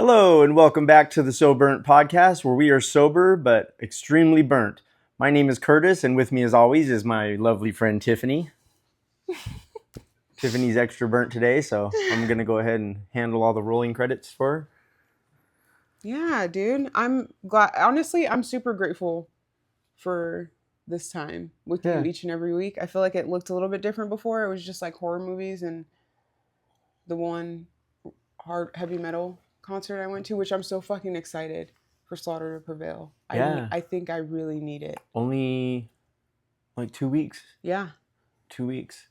Hello, and welcome back to the So Burnt podcast, where we are sober but extremely burnt. My name is Curtis, and with me, as always, is my lovely friend Tiffany. Tiffany's extra burnt today, so I'm going to go ahead and handle all the rolling credits for her. Yeah, dude. I'm glad. Honestly, I'm super grateful for this time with you Yeah. each and every week. I feel like it looked a little bit different before. It was just like horror movies and the one hard heavy metal concert I went to, which I'm so fucking excited for Slaughter to Prevail. Yeah. I think I really need it. Only like 2 weeks. Yeah. 2 weeks.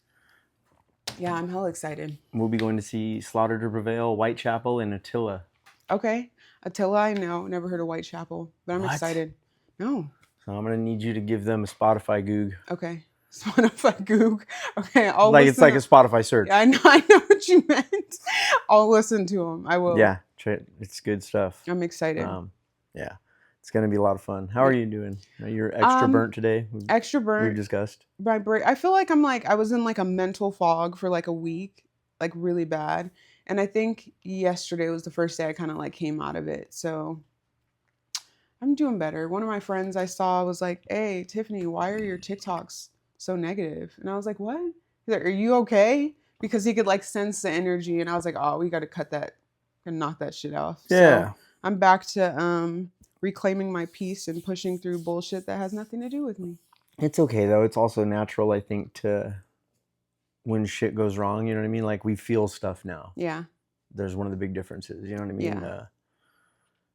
Yeah, I'm hella excited. We'll be going to see Slaughter to Prevail, Whitechapel, and Attila. Okay. Attila, I know. Never heard of Whitechapel, but I'm What? excited. No. So I'm going to need you to give them a Spotify Goog. Okay. Spotify Goog. Okay, It's like a Spotify search. Yeah, I know what you meant. I'll listen to them. I will. Yeah, it's good stuff. I'm excited. Yeah, it's gonna be a lot of fun. How are you doing? You're extra burnt today. Extra burnt. We've discussed. My break. I feel like I was in like a mental fog for like a week, like really bad. And I think yesterday was the first day I kind of like came out of it. So I'm doing better. One of my friends I saw was like, "Hey, Tiffany, why are your TikToks so negative?" And I was like, "What?" He's like, "Are you okay?" Because he could like sense the energy, and I was like, "Oh, we got to cut that and knock that shit off." Yeah. So I'm back to reclaiming my peace and pushing through bullshit that has nothing to do with me. It's okay though. It's also natural, I think, to when shit goes wrong. You know what I mean? Like we feel stuff now. Yeah. There's one of the big differences. You know what I mean? Yeah.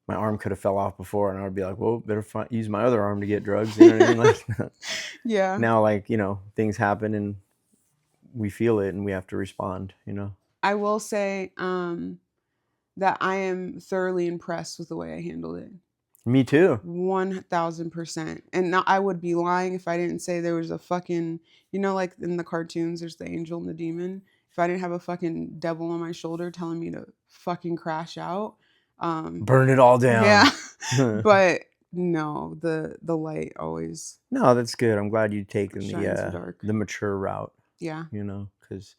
My arm could have fell off before, and I would be like, "Well, better use my other arm to get drugs." You know what I mean? Like, Yeah. Now, like things happen, and we feel it, and we have to respond. I will say that I am thoroughly impressed with the way I handled it. Me too. 1000%. And now I would be lying if I didn't say there was a fucking, like in the cartoons, there's the angel and the demon. If I didn't have a fucking devil on my shoulder telling me to fucking crash out. Burn it all down. Yeah. But no, the light always. No, that's good. I'm glad you've taken the mature route. Yeah. Because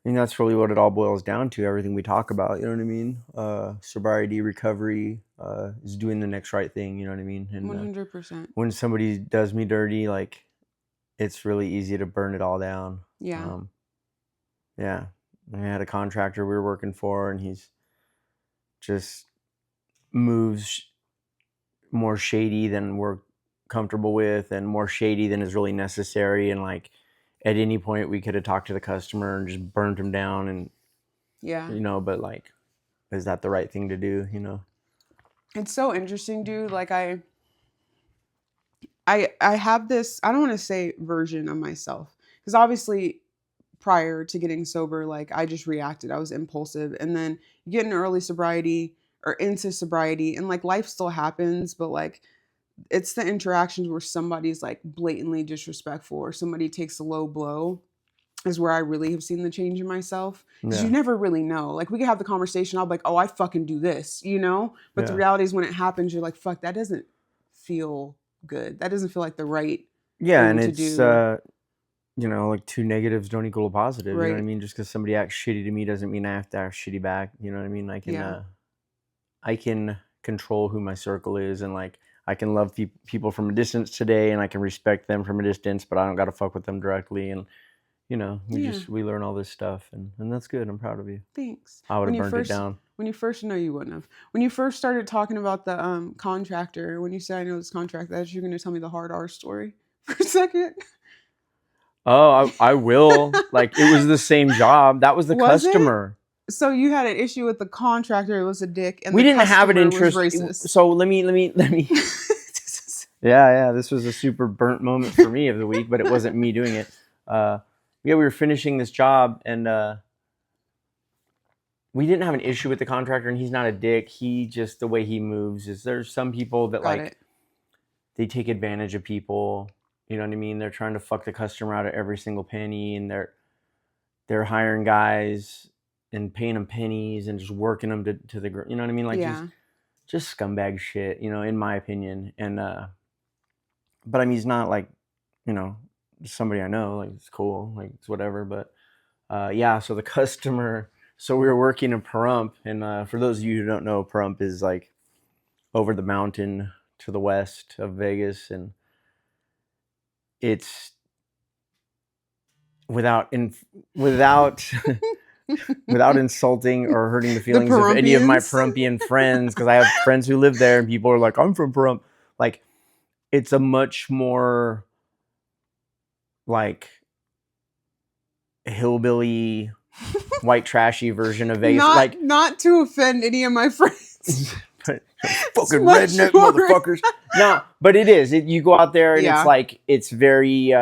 I think that's really what it all boils down to. Everything we talk about, you know what I mean? Sobriety, recovery, is doing the next right thing. You know what I mean? And 100%. When somebody does me dirty, like it's really easy to burn it all down. Yeah. Yeah. I had a contractor we were working for, and he's just moves more shady than we're comfortable with, and more shady than is really necessary. And like at any point, we could have talked to the customer and just burned him down. And yeah, but like, is that the right thing to do? It's so interesting, dude. Like I have this, I don't want to say version of myself, because obviously prior to getting sober, like I just reacted. I was impulsive. And then you get in early sobriety or into sobriety, and like life still happens, but like it's the interactions where somebody's like blatantly disrespectful or somebody takes a low blow is where I really have seen the change in myself. Because you never really know. Like we could have the conversation, I'll be like, "Oh, I fucking do this," But the reality is when it happens, you're like, "Fuck, that doesn't feel good. That doesn't feel like the right thing and to it's do." like two negatives don't equal a positive. Right. You know what I mean? Just because somebody acts shitty to me doesn't mean I have to act shitty back. You know what I mean? I can control who my circle is, and like I can love people from a distance today, and I can respect them from a distance, but I don't got to fuck with them directly. And we learn all this stuff, and that's good. I'm proud of you. Thanks. I would have burned it down. When you first, no, you wouldn't have. When you first started talking about the contractor, when you said I know this contractor, that you're going to tell me the hard R story for a second. Oh, I will. Like it was the same job. That was the customer. So you had an issue with the contractor. It was a dick, and we didn't have an interest. So let me. Yeah. This was a super burnt moment for me of the week, but it wasn't me doing it. We were finishing this job, and we didn't have an issue with the contractor, and he's not a dick. He just, the way he moves is, there's some people that they take advantage of people. You know what I mean? They're trying to fuck the customer out of every single penny, and they're hiring guys and paying them pennies and just working them to the, you know what I mean? Like just scumbag shit, in my opinion. And, but I mean, he's not like, somebody I know, like it's cool, like it's whatever. But, so the customer, So we were working in Pahrump, and for those of you who don't know, Pahrump is like over the mountain to the west of Vegas, and it's without without insulting or hurting the feelings of any of my Pahrumpian friends, because I have friends who live there, and people are like, "I'm from Pahrump." Like, it's a much more like hillbilly, white trashy version of Vegas. Not to offend any of my friends. Fucking redneck motherfuckers. No, but it is. You go out there and it's like, it's very,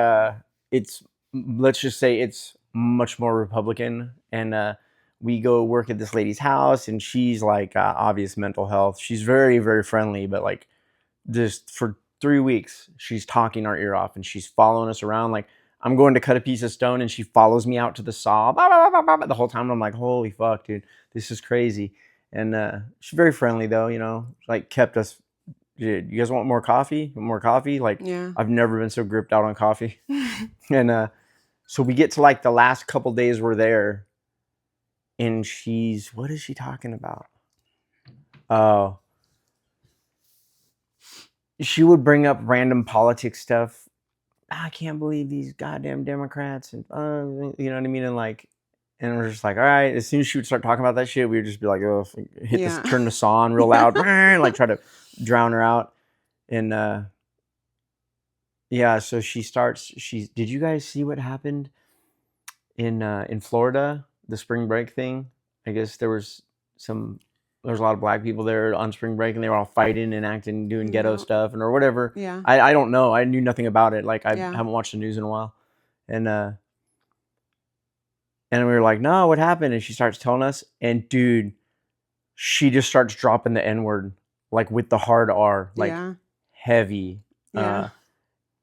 it's, let's just say it's much more Republican. And we go work at this lady's house, and she's like obvious mental health. She's very, very friendly, but like just for 3 weeks, she's talking our ear off, and she's following us around. Like, I'm going to cut a piece of stone, and she follows me out to the saw. Blah, blah, blah, blah, blah. The whole time I'm like, holy fuck, dude, this is crazy. And she's very friendly, though, you know, like kept us. You guys want more coffee? More coffee? Like, I've never been so gripped out on coffee. And so we get to like the last couple days we're there, and what is she talking about? Oh, she would bring up random politics stuff. I can't believe these goddamn Democrats, and you know what I mean? And we're just like, all right. As soon as she would start talking about that shit, we would just be like, oh, turn the saw on real loud, like try to drown her out. And yeah, so she starts. Did you guys see what happened in Florida, the spring break thing? I guess there was a lot of black people there on spring break, and they were all fighting and acting, doing ghetto stuff or whatever. Yeah. I don't know. I knew nothing about it. Like, I haven't watched the news in a while. And we were like, no, what happened? And she starts telling us, and dude, she just starts dropping the N-word, like with the hard R, like heavy. Yeah.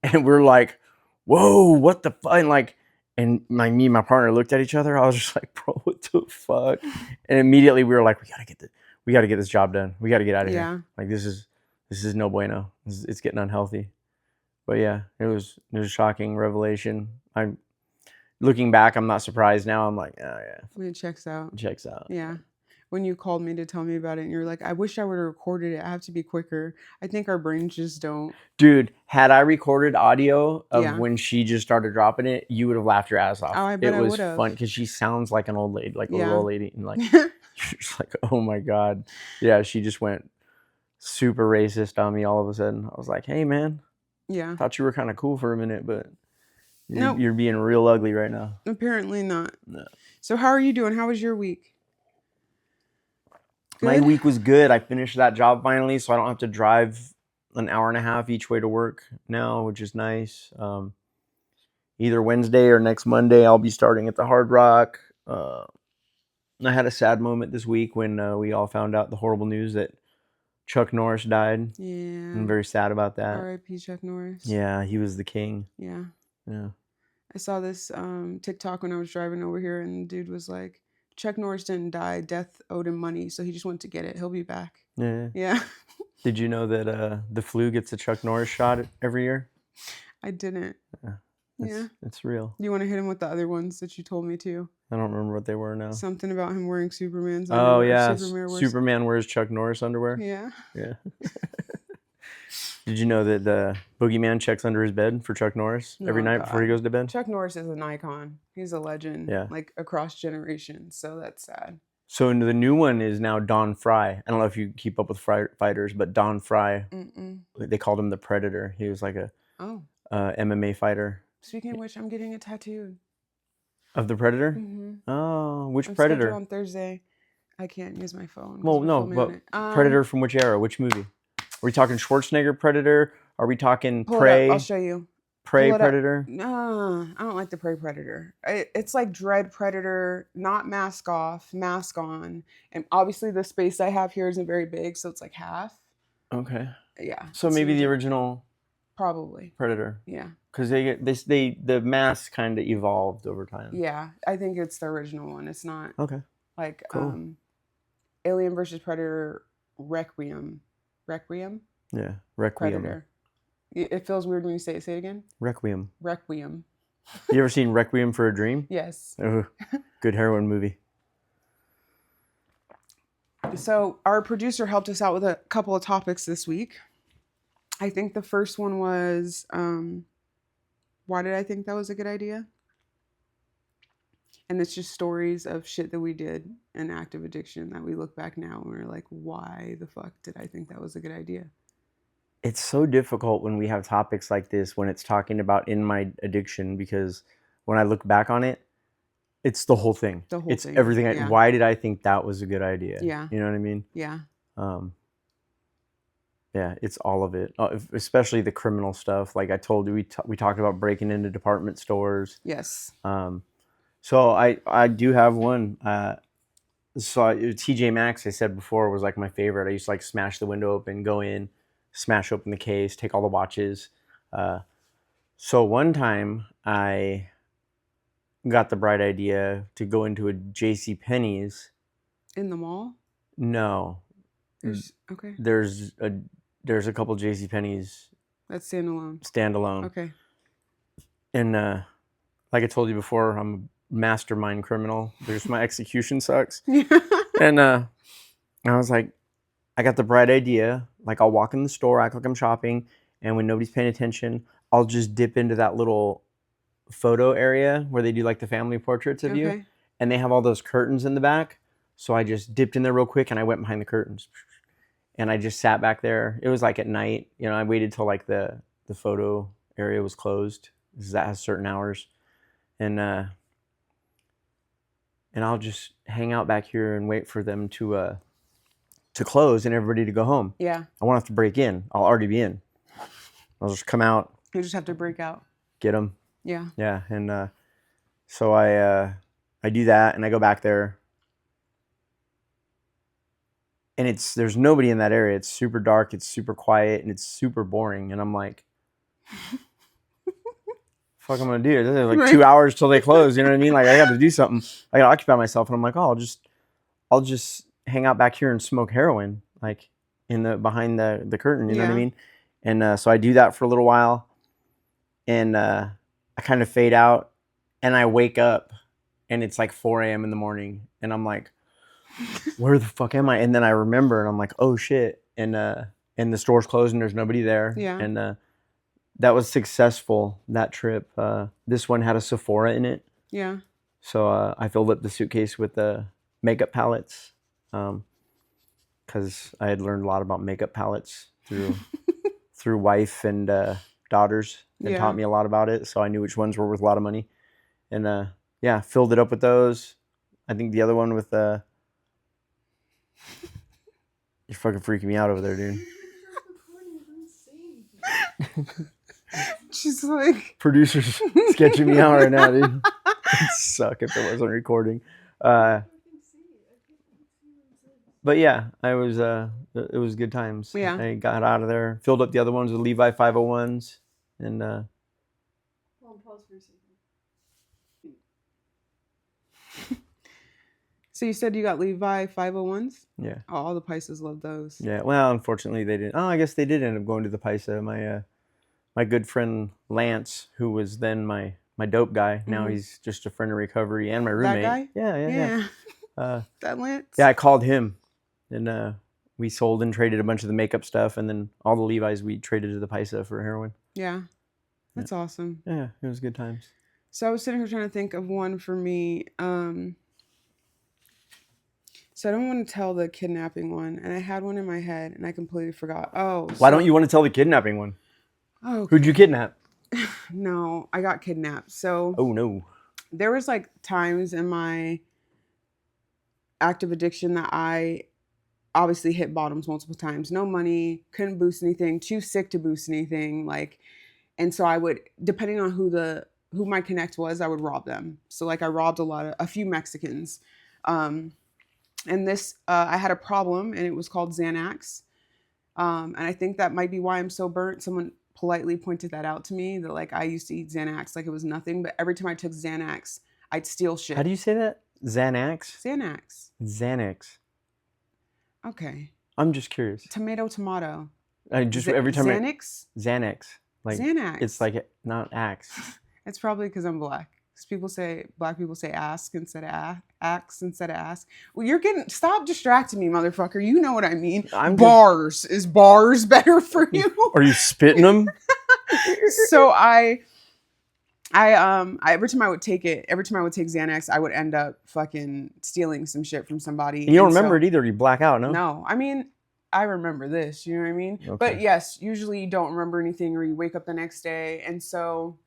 And we're like, whoa, what the fuck? And me and my partner looked at each other. I was just like, bro, what the fuck? And immediately we were like, we gotta get this job done. We gotta get out of here. Like, this is no bueno. It's getting unhealthy. But yeah, it was a shocking revelation. Looking back, I'm not surprised now. I'm like, oh yeah. It checks out. Yeah. When you called me to tell me about it, and you're like, I wish I would have recorded it. I have to be quicker. I think our brains just don't. Dude, had I recorded audio of when she just started dropping it, you would have laughed your ass off. Oh, I bet it was I would've. fun because she sounds like an old lady, like a little old lady, and like you're just like, oh my god, yeah. She just went super racist on me all of a sudden. I was like, hey man, thought you were kind of cool for a minute, but you're being real ugly right now. Apparently not. No. So how are you doing? How was your week? Good? My week was good. I finished that job finally, so I don't have to drive an hour and a half each way to work now, which is nice. Either Wednesday or next Monday, I'll be starting at the Hard Rock. I had a sad moment this week when we all found out the horrible news that Chuck Norris died. Yeah. I'm very sad about that. R.I.P. Chuck Norris. Yeah, he was the king. Yeah. Yeah. I saw this TikTok when I was driving over here, and the dude was like, Chuck Norris didn't die. Death owed him money, so he just went to get it. He'll be back. Yeah. Yeah. Did you know that the flu gets a Chuck Norris shot every year? I didn't. Yeah. It's real. You want to hit him with the other ones that you told me to? I don't remember what they were now. Something about him wearing Superman's underwear. Oh, yeah. Superman wears Chuck Norris underwear? Yeah. Yeah. Did you know that the boogeyman checks under his bed for Chuck Norris every night before he goes to bed? Chuck Norris is an icon. He's a legend. Yeah. Like, across generations. So that's sad. So the new one is now Don Fry. I don't know if you keep up with fighters, but Don Fry, they called him the Predator. He was like a MMA fighter. Speaking of which, I'm getting it tattooed. Of the Predator? Mm-hmm. Oh, which Predator? On Thursday. I can't use my phone. Well, no, but Predator from which era? Which movie? Are we talking Schwarzenegger Predator? Are we talking Prey? I'll show you. Prey Predator? No, I don't like the Prey Predator. It's like Dread Predator, not mask off, mask on. And obviously the space I have here isn't very big, so it's like half. Okay. Yeah. So maybe the original probably Predator. Yeah. Because the masks kind of evolved over time. Yeah. I think it's the original one. It's not like cool. Alien versus Predator Requiem. Yeah. Requiem. Predator. It feels weird when you say it. Say it again. Requiem. Requiem. You ever seen Requiem for a Dream? Yes. Oh, good heroin movie. So our producer helped us out with a couple of topics this week. I think the first one was, why did I think that was a good idea? And it's just stories of shit that we did in active addiction that we look back now and we're like, why the fuck did I think that was a good idea? It's so difficult when we have topics like this, when it's talking about in my addiction, because when I look back on it, it's the whole thing. It's everything. Yeah. Why did I think that was a good idea? Yeah. You know what I mean? Yeah. Yeah, it's all of it, especially the criminal stuff. Like I told you, we talked about breaking into department stores. Yes. So I do have one. So TJ Maxx, I said before, was like my favorite. I used to like smash the window open, go in, smash open the case, take all the watches. So one time I got the bright idea to go into a JCPenney's. In the mall? No. Okay. There's a couple JCPenney's. That's standalone. Standalone. Okay. And like I told you before, I'm a mastermind criminal. There's my execution sucks. And I was like, I got the bright idea. Like I'll walk in the store, act like I'm shopping, and when nobody's paying attention, I'll just dip into that little photo area where they do like the family portraits of you, and they have all those curtains in the back. So I just dipped in there real quick and I went behind the curtains. And I just sat back there. It was like at night. You know, I waited till like the photo area was closed, because that has certain hours. And I'll just hang out back here and wait for them to close and everybody to go home. Yeah. I won't have to break in. I'll already be in. I'll just come out. You just have to break out. Get them. Yeah. Yeah. And so I do that and I go back there. And there's nobody in that area. It's super dark, it's super quiet, and it's super boring. And I'm like, fuck I'm gonna do? There's like 2 hours till they close, you know what I mean? Like I gotta do something. I gotta occupy myself. And I'm like, oh, I'll just hang out back here and smoke heroin, like behind the curtain, you know what I mean? And so I do that for a little while, and I kind of fade out, and I wake up, and it's like 4 a.m. in the morning, and I'm like, where the fuck am I? And then I remember, and I'm like, oh shit. And the store's closed and there's nobody there. Yeah. And that was successful, that trip. This one had a Sephora in it. Yeah. So I filled up the suitcase with the makeup palettes, because I had learned a lot about makeup palettes through wife and daughters, and taught me a lot about it. So I knew which ones were worth a lot of money. And filled it up with those. I think the other one with you're fucking freaking me out over there, dude. She's like, producer's sketching me out right now, dude. It'd suck if it wasn't recording. But yeah, it was good times. Yeah. I got out of there, filled up the other ones with Levi 501s, and Hold on, pause for a second. so you said you got Levi 501s? Yeah. Oh, all the Pisces love those. Yeah. Well, unfortunately, they didn't. Oh, I guess they did end up going to the Paisa. My good friend Lance, who was then my dope guy. Now he's just a friend of recovery and my roommate. That guy? Yeah. That Lance? Yeah, I called him, and we sold and traded a bunch of the makeup stuff, and then all the Levi's we traded to the Paisa for heroin. Yeah. That's awesome. Yeah, it was good times. So I was sitting here trying to think of one for me. So I don't want to tell the kidnapping one, and I had one in my head, and I completely forgot. Oh. Why don't you want to tell the kidnapping one? Oh. Okay. Who'd you kidnap? No, I got kidnapped. So. Oh no. There was like times in my active addiction that I obviously hit bottoms multiple times. No money, couldn't boost anything, too sick to boost anything. And so I would, depending on who my connect was, I would rob them. So like I robbed a few Mexicans. And this, I had a problem, and it was called Xanax. And I think that might be why I'm so burnt. Someone politely pointed that out to me, that like I used to eat Xanax like it was nothing, but every time I took Xanax, I'd steal shit. How do you say that? Xanax? Xanax. Xanax. Okay. I'm just curious. Tomato. Every time Xanax? Xanax. Like Xanax. It's like not axe. It's probably because I'm black. Because black people say ask instead of Axe instead of ask. Well, stop distracting me, motherfucker. You know what I mean. Is bars better for you? Are you spitting them? So I every time I would take Xanax, I would end up fucking stealing some shit from somebody. You don't remember it either. You black out, no? No, I mean, I remember this. You know what I mean? Okay. But yes, usually you don't remember anything, or you wake up the next day. And so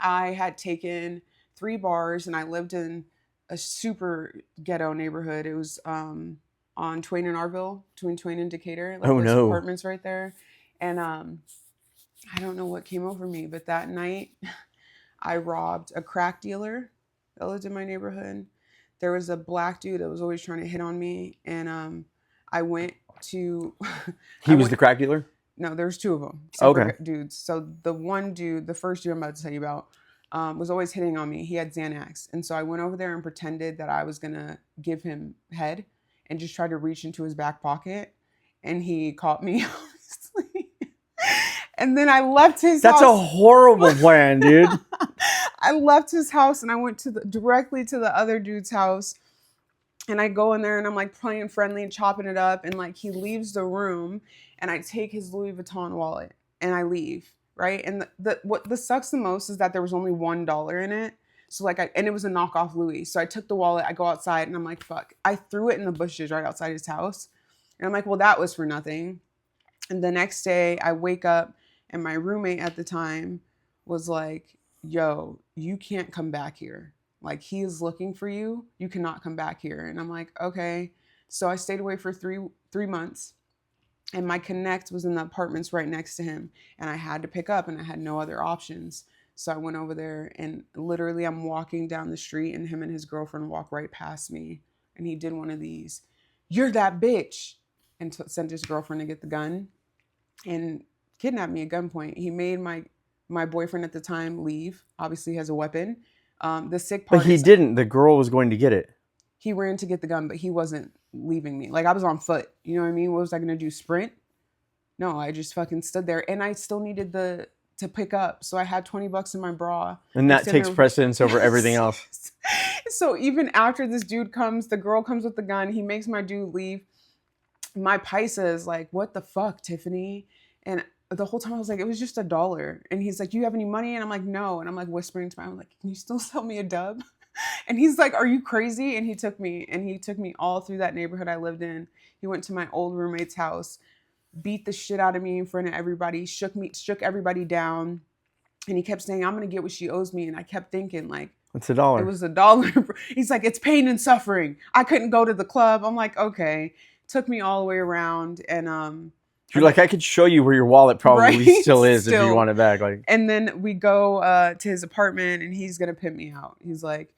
I had taken 3 bars, and I lived in a super ghetto neighborhood. It was on Twain and Arville, between Twain and Decatur. Like apartments right there. And I don't know what came over me, but that night I robbed a crack dealer that lived in my neighborhood. There was a black dude that was always trying to hit on me, and I went to... He was the crack dealer? No, there's 2 of them. Separate dudes. So the first dude I'm about to tell you about, was always hitting on me. He had Xanax. And so I went over there and pretended that I was going to give him head and just tried to reach into his back pocket. And he caught me, obviously. And then I left his house. That's a horrible plan, dude. I left his house and I went directly to the other dude's house. And I go in there and I'm like playing friendly and chopping it up. And like he leaves the room and I take his Louis Vuitton wallet and I leave. Right. And what sucks the most is that there was only $1 in it. So like and it was a knockoff Louis. So I took the wallet, I go outside and I'm like, fuck. I threw it in the bushes right outside his house. And I'm like, well, that was for nothing. And the next day I wake up and my roommate at the time was like, yo, you can't come back here. Like, he is looking for you. You cannot come back here. And I'm like, okay. So I stayed away for three months. And my connect was in the apartments right next to him. And I had to pick up and I had no other options. So I went over there and literally I'm walking down the street and him and his girlfriend walk right past me. And he did one of these, "You're that bitch." And sent his girlfriend to get the gun and kidnapped me at gunpoint. He made my boyfriend at the time leave. Obviously he has a weapon. The sick part But he didn't. The girl was going to get it. He ran to get the gun, but he wasn't leaving me. Like, I was on foot. You know what I mean? What was I going to do? Sprint? No, I just fucking stood there. And I still needed to pick up. So I had $20 in my bra. And that takes precedence over everything else. So even after this dude comes, the girl comes with the gun. He makes my dude leave. My paisa is like, "What the fuck, Tiffany?" And the whole time I was like, it was just $1. And he's like, "Do you have any money?" And I'm like, "No." And I'm like whispering to I'm like, "Can you still sell me a dub?" And he's like, "Are you crazy?" And he took me all through that neighborhood I lived in. He went to my old roommate's house, beat the shit out of me in front of everybody, shook everybody down. And he kept saying, "I'm going to get what she owes me." And I kept thinking, like, it's $1. It was $1. He's like, "It's pain and suffering. I couldn't go to the club." I'm like, okay. Took me all the way around. And, you're like, I could show you where your wallet probably still is if you want it back. Like, and then we go to his apartment and he's going to pimp me out. He's like,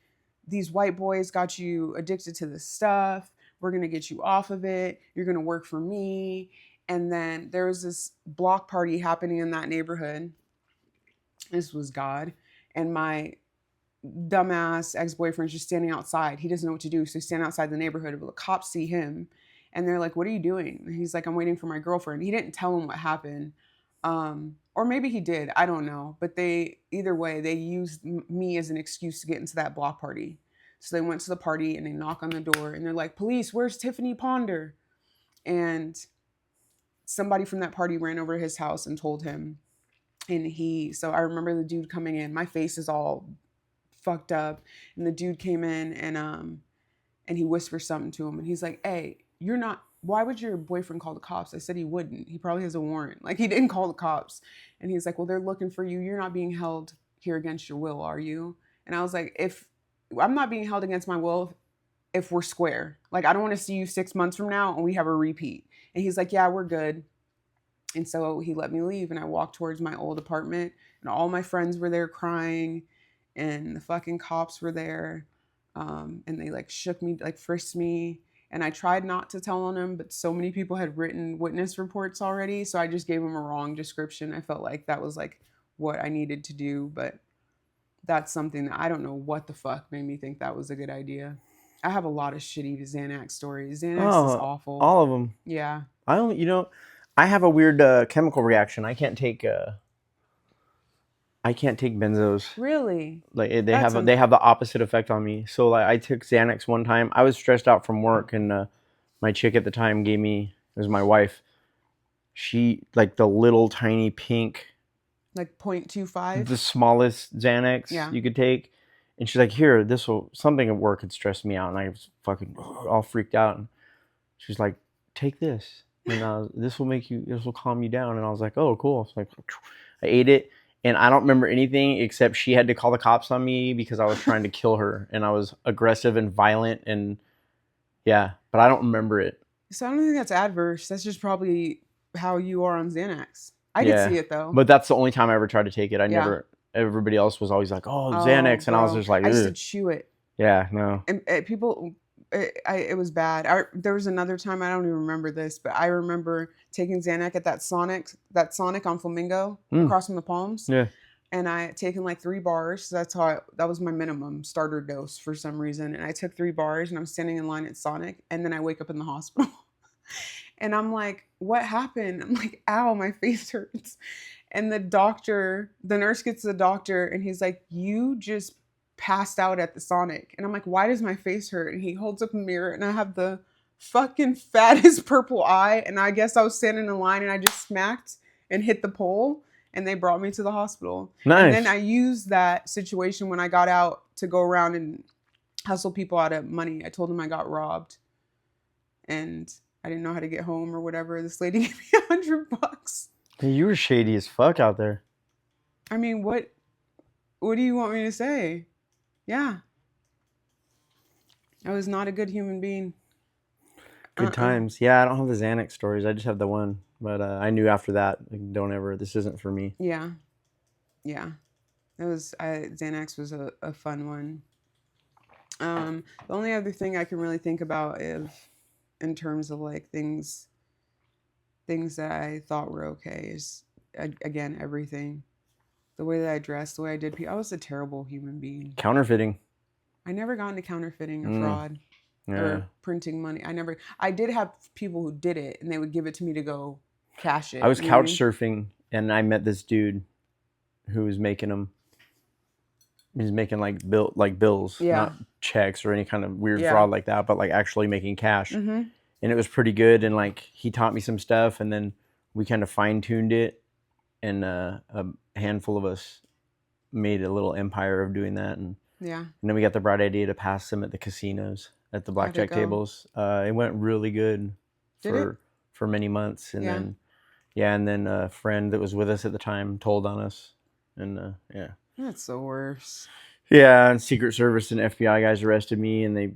"These white boys got you addicted to this stuff. We're going to get you off of it. You're going to work for me." And then there was this block party happening in that neighborhood. This was God. And my dumbass ex-boyfriend's just standing outside. He doesn't know what to do. So he's standing outside the neighborhood. But the cops see him. And they're like, "What are you doing?" And he's like, "I'm waiting for my girlfriend." He didn't tell them what happened. Or maybe he did. I don't know. But either way, they used me as an excuse to get into that block party. So they went to the party and they knock on the door and they're like, "Police, where's Tiffany Ponder?" And somebody from that party ran over to his house and told him. And so I remember the dude coming in. My face is all fucked up. And the dude came in and he whispered something to him. And he's like, "Hey, why would your boyfriend call the cops?" I said he wouldn't. He probably has a warrant. Like, he didn't call the cops. And he's like, "Well, they're looking for you. You're not being held here against your will, are you?" And I was like, I'm not being held against my will if we're square. Like, I don't want to see you 6 months from now and we have a repeat. And he's like, "Yeah, we're good." And so he let me leave and I walked towards my old apartment and all my friends were there crying and the fucking cops were there. And they like shook me, like frisked me. And I tried not to tell on him, but so many people had written witness reports already. So I just gave him a wrong description. I felt like that was like what I needed to do. But that's something that I don't know what the fuck made me think that was a good idea. I have a lot of shitty Xanax stories. Xanax is awful. All of them. Yeah. I have a weird chemical reaction. I can't take I can't take benzos. Really? Like they That's have they have the opposite effect on me. So like I took Xanax one time. I was stressed out from work, and my chick at the time gave me, it was my wife. She like the little tiny pink, Like 0.25? the smallest Xanax Yeah. you could take, and she's like, "Here, this will something at work had stressed me out," and I was fucking all freaked out. And she's like, "Take this, and this will calm you down." And I was like, "Oh, cool." So like, I ate it. And I don't remember anything except she had to call the cops on me because I was trying to kill her and I was aggressive and violent and yeah, but I don't remember it. So I don't think that's adverse. That's just probably how you are on Xanax. I Yeah. could see it though. But that's the only time I ever tried to take it. I Yeah. never, everybody else was always like, oh, Xanax. And I was bro. just like, I used to ugh. chew it. Yeah, no. And it was bad. There was another time, I don't even remember this, but I remember taking Xanax at that Sonic on Flamingo across from the Palms. Yeah. And I had taken like 3 bars. So that was my minimum starter dose for some reason. And I took 3 bars and I'm standing in line at Sonic. And then I wake up in the hospital. And I'm like, what happened? I'm like, ow, my face hurts. And the nurse gets to the doctor and he's like, you just passed out at the Sonic. And I'm like, why does my face hurt? And he holds up a mirror and I have the fucking fattest purple eye. And I guess I was standing in line and I just smacked and hit the pole. And they brought me to the hospital. Nice. And then I used that situation when I got out to go around and hustle people out of money. I told them I got robbed. And I didn't know how to get home or whatever. This lady gave me $100. You were shady as fuck out there. I mean, what do you want me to say? Yeah. I was not a good human being. Good times. Yeah, I don't have the Xanax stories. I just have the one. But I knew after that, like, this isn't for me. Yeah. Yeah. Xanax was a fun one. The only other thing I can really think about in terms of like things that I thought were okay is, again, everything. The way that I dressed, the way I did people. I was a terrible human being. Counterfeiting. I never got into counterfeiting or fraud or printing money. I did have people who did it and they would give it to me to go cash it. I was couch surfing and I met this dude who was making them. He's making like bills, not checks or any kind of weird fraud like that, but like actually making cash. Mm-hmm. And it was pretty good. And like he taught me some stuff and then we kind of fine tuned it. And a handful of us made a little empire of doing that. And then we got the bright idea to pass them at the casinos, at the blackjack tables. It went really good for many months. And then a friend that was with us at the time told on us. And That's the worst. Yeah, and Secret Service and FBI guys arrested me and they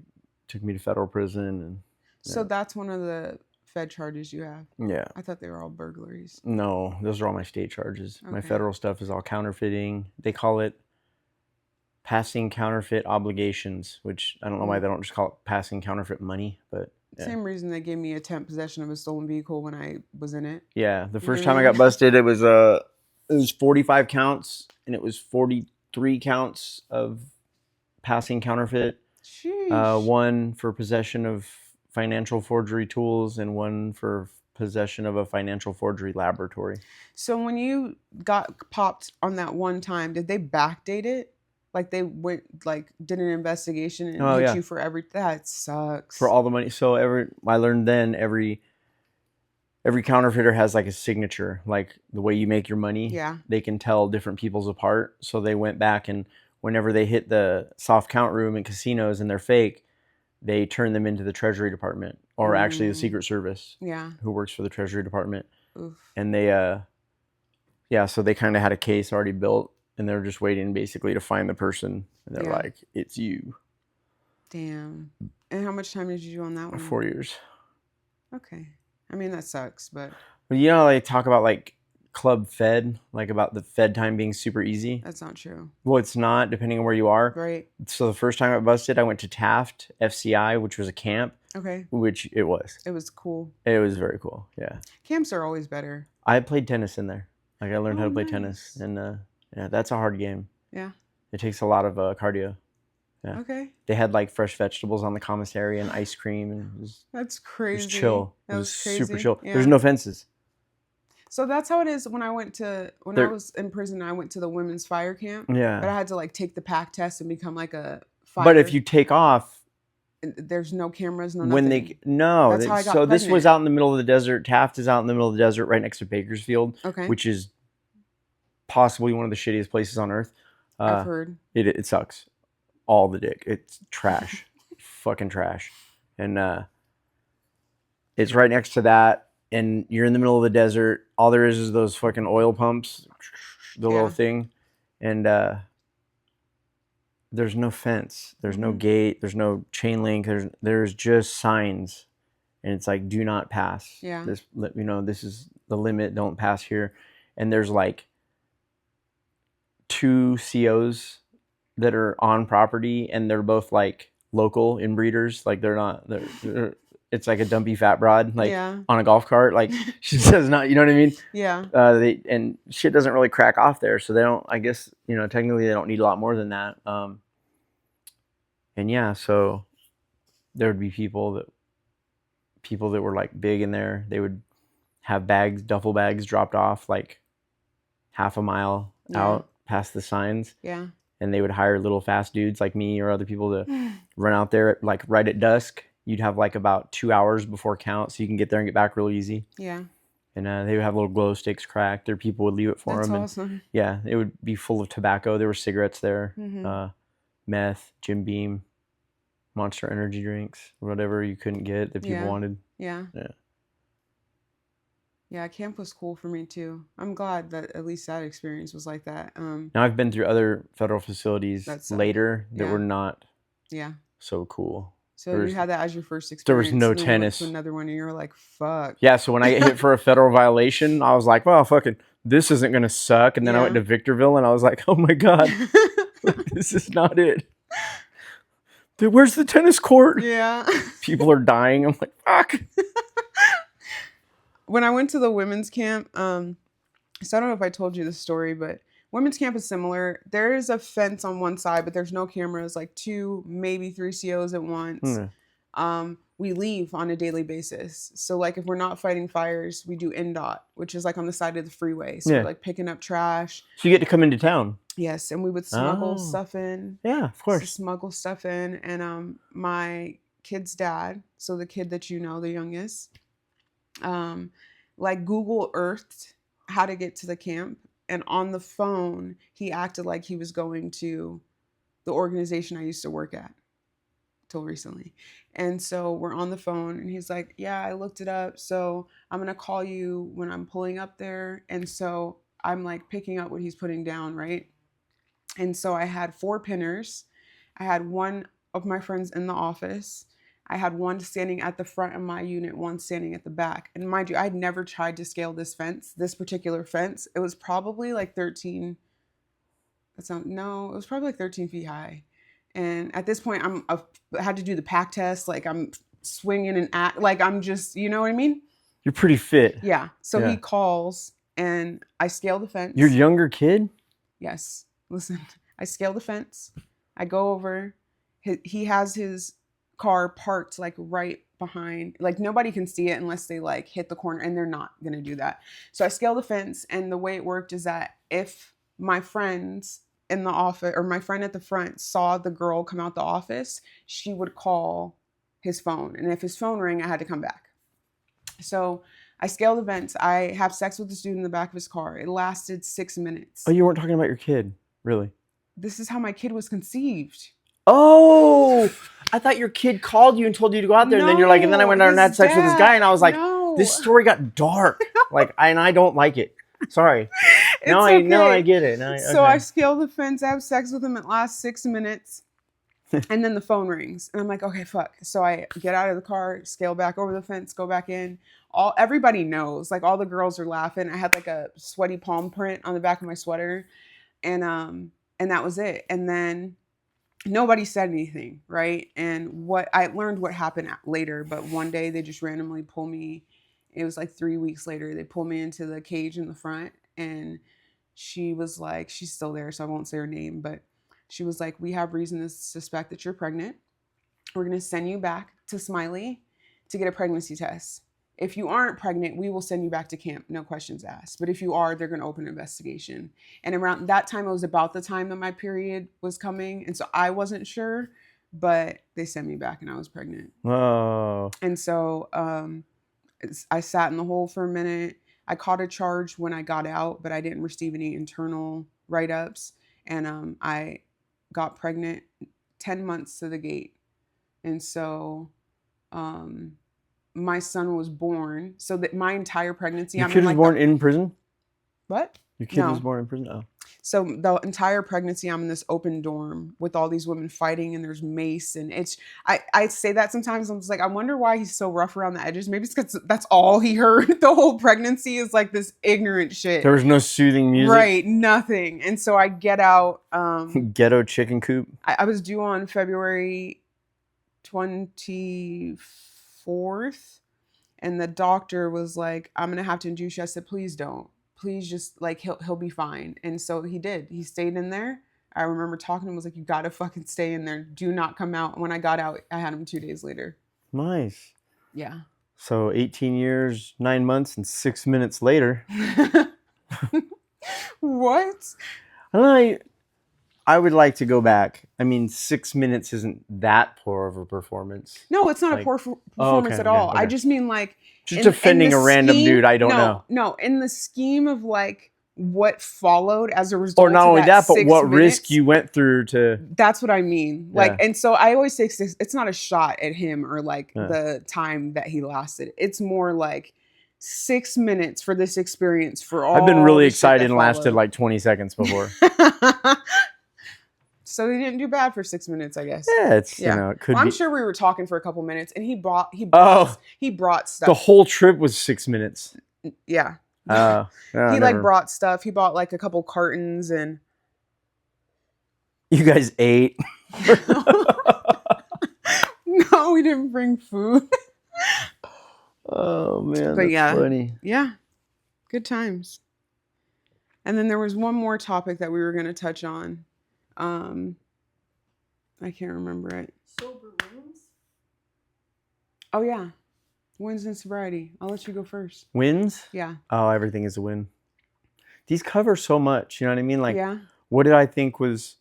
took me to federal prison. And So that's one of the Fed charges you have? Yeah. I thought they were all burglaries. No, those are all my state charges. Okay. My federal stuff is all counterfeiting. They call it passing counterfeit obligations, which I don't know why they don't just call it passing counterfeit money, but Same reason they gave me attempt possession of a stolen vehicle when I was in it. Yeah, the first time I got busted, it was 45 counts and it was 43 counts of passing counterfeit. Sheesh. One for possession of financial forgery tools and one for possession of a financial forgery laboratory. So when you got popped on that one time, did they backdate it? Like they did an investigation and hit you for that sucks. For all the money. So I learned then every counterfeiter has like a signature, like the way you make your money. Yeah. They can tell different people's apart. So they went back and whenever they hit the soft count room in casinos and they're fake, they turn them into the Treasury Department or actually the Secret Service. Yeah. Who works for the Treasury Department. Oof. And they so they kind of had a case already built and they're just waiting basically to find the person and they're like, it's you. Damn. And how much time did you do on that one? 4 years. Okay. I mean, that sucks, but you know, they talk about like Club Fed, like about the Fed time being super easy. That's not true. Well, it's not, depending on where you are. Right. So the first time I got busted, I went to Taft FCI, which was a camp. Okay. Which it was. It was cool. It was very cool. Yeah. Camps are always better. I played tennis in there. Like I learned how to play tennis, and that's a hard game. Yeah. It takes a lot of cardio. Yeah. Okay. They had like fresh vegetables on the commissary and ice cream, and That's crazy. It was chill. That it was was crazy. super chill. Yeah. There's no fences. So that's how it is when I They're- was in prison, I went to the women's fire camp. Yeah. But I had to like take the pack test and become like a fire. But if you take off, there's no cameras, no when nothing. That's how I got so this was pregnant. out in the middle of the desert. Taft is out in the middle of the desert, right next to Bakersfield, Okay. which is possibly one of the shittiest places on earth. I've heard. It sucks. All the dick. It's trash. Fucking trash. And it's right next to that. And you're in the middle of the desert. All there is those fucking oil pumps, the little thing. And there's no fence. There's no gate. There's no chain link. There's just signs. And it's like, do not pass. Yeah. This is the limit. Don't pass here. And there's like 2 COs that are on property, and they're both like local inbreeders. Like they're it's like a dumpy fat broad, like on a golf cart. Like she does not, you know what I mean? Yeah. And shit doesn't really crack off there, so they don't. I guess technically they don't need a lot more than that. And yeah, so there would be people that were like big in there. They would have duffel bags dropped off like half a mile out past the signs. Yeah. And they would hire little fast dudes like me or other people to run out there like right at dusk. You'd have like about 2 hours before count, so you can get there and get back real easy. Yeah. And they would have little glow sticks cracked. Their people would leave it for them. That's awesome. And, yeah, it would be full of tobacco. There were cigarettes there, meth, Jim Beam, Monster energy drinks, whatever you couldn't get that people wanted. Yeah. Yeah. Yeah, camp was cool for me too. I'm glad that at least that experience was like that. Now I've been through other federal facilities later that were not so cool. So you had that as your first experience. There was no and then tennis. You went to another one and you were like, fuck. Yeah, so when I get hit for a federal violation, I was like, well, fucking, this isn't going to suck. And then I went to Victorville and I was like, oh my God, this is not it. Dude, where's the tennis court? Yeah. People are dying. I'm like, fuck. When I went to the women's camp, so I don't know if I told you this story, but women's camp is similar. There is a fence on one side, but there's no cameras, like 2, maybe 3 COs at once. We leave on a daily basis. So like if we're not fighting fires, we do NDOT, which is like on the side of the freeway. So we're like picking up trash. So you get to come into town. Yes, and we would smuggle stuff in. Yeah, of course. So smuggle stuff in. And my kid's dad, so the kid that you know, the youngest, like Google Earthed how to get to the camp. And on the phone, he acted like he was going to the organization I used to work at till recently. And so we're on the phone and he's like, yeah, I looked it up. So I'm going to call you when I'm pulling up there. And so I'm like picking up what he's putting down, right? And so I had 4 pinners. I had one of my friends in the office. I had one standing at the front of my unit, one standing at the back. And mind you, I'd never tried to scale this particular fence. It was probably like 13. It was probably like 13 feet high. And at this point, I had to do the pack test. Like I'm swinging and like I'm just, you know what I mean? You're pretty fit. Yeah. So he calls and I scale the fence. Your younger kid? Yes. Listen, I scale the fence. I go over. He has his car parked like right behind, like nobody can see it unless they like hit the corner, and they're not going to do that. So I scale the fence, and the way it worked is that if my friends in the office or my friend at the front saw the girl come out the office, she would call his phone. And if his phone rang, I had to come back. So I scale the fence. I have sex with the dude in the back of his car. It lasted 6 minutes. Oh, you weren't talking about your kid, really? This is how my kid was conceived. Oh, I thought your kid called you and told you to go out there, and then you're like, and then I went out and had sex with this guy, and I was like, this story got dark. Like, and I don't like it. Sorry. No, okay. I get it. So I scale the fence. I have sex with him. It lasts 6 minutes. And then the phone rings. And I'm like, okay, fuck. So I get out of the car, scale back over the fence, go back in. Everybody knows. Like, all the girls are laughing. I had like a sweaty palm print on the back of my sweater. And that was it. And then nobody said anything, right? And I learned what happened later. But one day they just randomly pull me. It was like 3 weeks later. They pull me into the cage in the front. And she was like, she's still there, so I won't say her name, but she was like, we have reason to suspect that you're pregnant. We're going to send you back to Smiley to get a pregnancy test. if you aren't pregnant, we will send you back to camp, no questions asked. But if you are, they're going to open an investigation. And around that time, it was about the time that my period was coming. And so I wasn't sure, but they sent me back and I was pregnant. Oh. And so I sat in the hole for a minute. I caught a charge when I got out, but I didn't receive any internal write-ups. And I got pregnant 10 months to the gate. And so my son was born. So that my entire pregnancy, Your kid was born in prison? What? Your kid No. was born in prison? Oh. So the entire pregnancy, I'm in this open dorm with all these women fighting, and there's mace, and I say that sometimes. I'm just like, I wonder why he's so rough around the edges. Maybe it's because that's all he heard the whole pregnancy is like this ignorant shit. There was no soothing music? Right, nothing. And so I get out. Ghetto chicken coop? I was due on February 24th, and the doctor was like, I'm gonna have to induce you. I said, please don't. Please just like he'll be fine. And so he did. He stayed in there. I remember talking to him, was like, you gotta fucking stay in there. Do not come out. When I got out, I had him 2 days later. Nice. Yeah. So 18 years, 9 months, and 6 minutes later. What? I would like to go back. I mean, 6 minutes isn't that poor of a performance. No, it's not Like- a poor performance at all. okay. I just mean like Just defending a random dude I don't know. No, in the scheme of like what followed as a result. Or not of only that, but 6 what risk minutes, you went through to... That's what I mean. Like, Yeah. and so I always say it's not a shot at him or like Yeah. the time that he lasted. It's more like 6 minutes for this experience for all. I've been really the shit excited that and lasted followed. like 20 seconds before. So he didn't do bad for 6 minutes, I guess. Yeah, it's, Yeah. you know, it could Well, I'm be... sure we were talking for a couple minutes, and he brought stuff. The whole trip was 6 minutes. Yeah. Yeah, He like brought stuff. He bought like a couple cartons and You guys ate. no, we didn't bring food. Oh man, But that's yeah. funny. Yeah. Good times. And then there was one more topic that we were going to touch on. I can't remember it. Sober wins? Oh yeah. Wins in sobriety. I'll let you go first. Wins? Yeah. Oh, everything is a win. These cover so much, you know what I mean? Like, yeah. what did I think was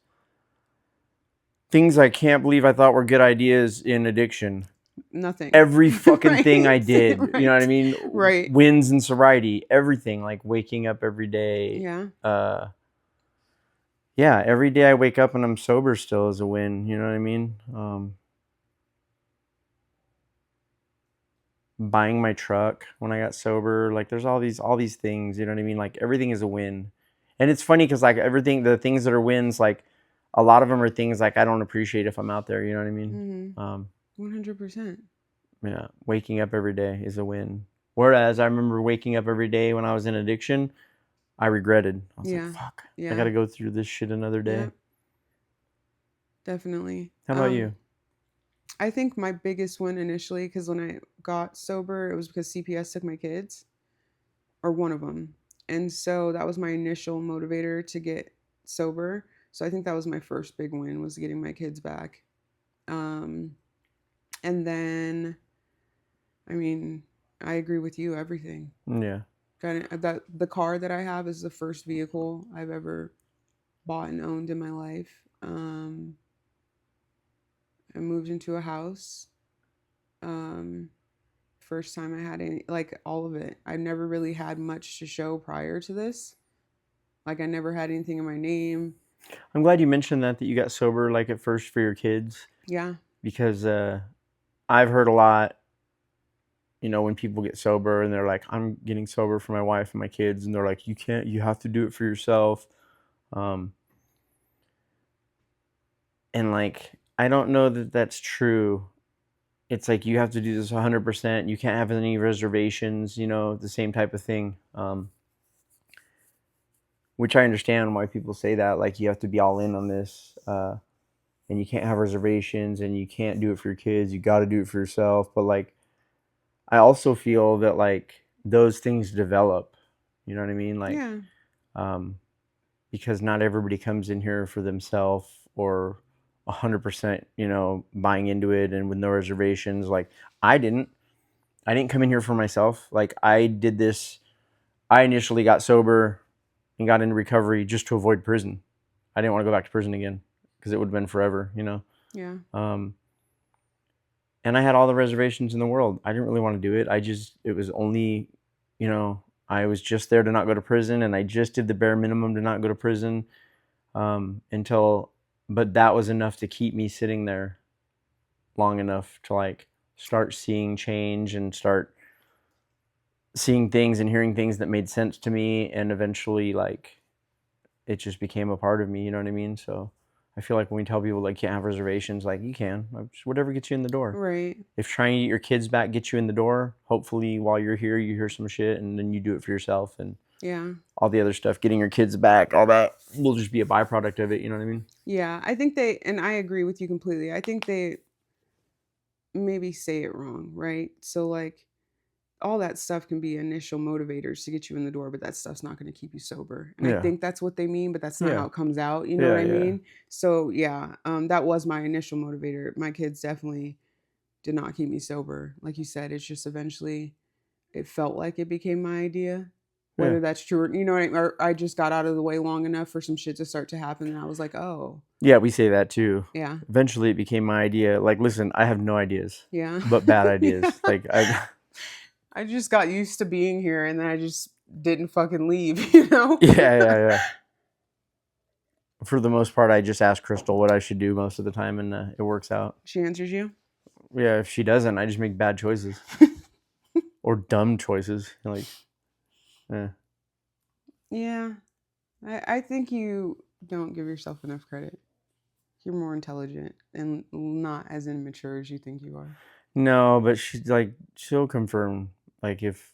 things I can't believe I thought were good ideas in addiction? Nothing. Every fucking thing I Right, did, you know what I right, mean? right. Wins in sobriety, everything, like waking up every day. Yeah. Yeah, every day I wake up and I'm sober still is a win, you know what I mean? Buying my truck when I got sober, like there's all these things, you know what I mean? Like everything is a win. And it's funny because like everything, the things that are wins, like a lot of them are things like I don't appreciate if I'm out there, you know what I mean? 100%. Yeah, waking up every day is a win. Whereas I remember waking up every day when I was in addiction, I regretted. I was Yeah. like, fuck, Yeah. I got to go through this shit another day. Yep. Definitely. How about you? I think my biggest win initially, because when I got sober, it was because CPS took my kids, or one of them. And so that was my initial motivator to get sober. So I think that was my first big win, was getting my kids back. And then, I mean, I agree with you, everything. Yeah. That the car that I have is the first vehicle I've ever bought and owned in my life. I moved into a house. First time I had any, like all of it. I never really had much to show prior to this. Like I never had anything in my name. I'm glad you mentioned that you got sober like at first for your kids, Yeah. because I've heard a lot, you know, when people get sober and they're like, I'm getting sober for my wife and my kids, and they're like, you can't, you have to do it for yourself. And like, I don't know that that's true. It's like you have to do this 100%. You can't have any reservations, you know, the same type of thing. Which I understand why people say that. Like you have to be all in on this, and you can't have reservations, and you can't do it for your kids. You got to do it for yourself. But like, I also feel that like those things develop. You know what I mean? Like, Yeah. Because not everybody comes in here for themselves or 100%, you know, buying into it and with no reservations. Like I didn't. I didn't come in here for myself. Like I did this. I initially got sober and got into recovery just to avoid prison. I didn't want to go back to prison again because it would have been forever, you know? Yeah. And I had all the reservations in the world. I didn't really want to do it. It was only, you know, I was just there to not go to prison, and I just did the bare minimum to not go to prison but that was enough to keep me sitting there long enough to like start seeing change and start seeing things and hearing things that made sense to me, and eventually like it just became a part of me, you know what I mean? So I feel like when we tell people like can't have reservations, like you can, just whatever gets you in the door. Right. If trying to get your kids back gets you in the door, hopefully while you're here you hear some shit and then you do it for yourself, and Yeah. all the other stuff, getting your kids back, all that will just be a byproduct of it, you know what I mean? Yeah, I think and I agree with you completely. I think they maybe say it wrong, right? So like all that stuff can be initial motivators to get you in the door, but that stuff's not going to keep you sober. And I Yeah. think that's what they mean, but that's not Yeah. how it comes out. You know Yeah, what I yeah. mean? So yeah, that was my initial motivator. My kids definitely did not keep me sober. Like you said, it's just eventually it felt like it became my idea. Whether Yeah. that's true or, you know what I mean? Or I just got out of the way long enough for some shit to start to happen. And I was like, oh, Yeah, we say that too. yeah, Eventually it became my idea. Like, listen, I have no ideas, yeah. but bad ideas. Like I just got used to being here, and then I just didn't fucking leave, you know? yeah. For the most part, I just ask Crystal what I should do most of the time, and it works out. She answers you? Yeah, if she doesn't, I just make bad choices or dumb choices. Like, yeah. Yeah. I think you don't give yourself enough credit. You're more intelligent and not as immature as you think you are. No, but she'll confirm. Like if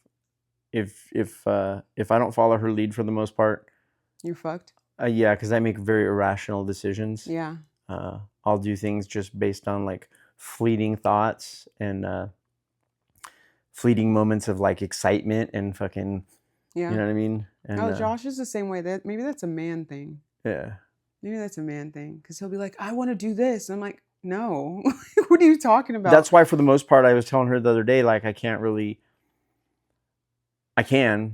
I don't follow her lead for the most part, You're fucked? yeah, because I make very irrational decisions. Yeah. I'll do things just based on like fleeting thoughts and fleeting moments of like excitement and fucking, Yeah. you know what I mean? And Josh is the same way. Maybe that's a man thing. yeah. Maybe that's a man thing. Because he'll be like, I want to do this. And I'm like, no. What are you talking about? That's why for the most part, I was telling her the other day, like I can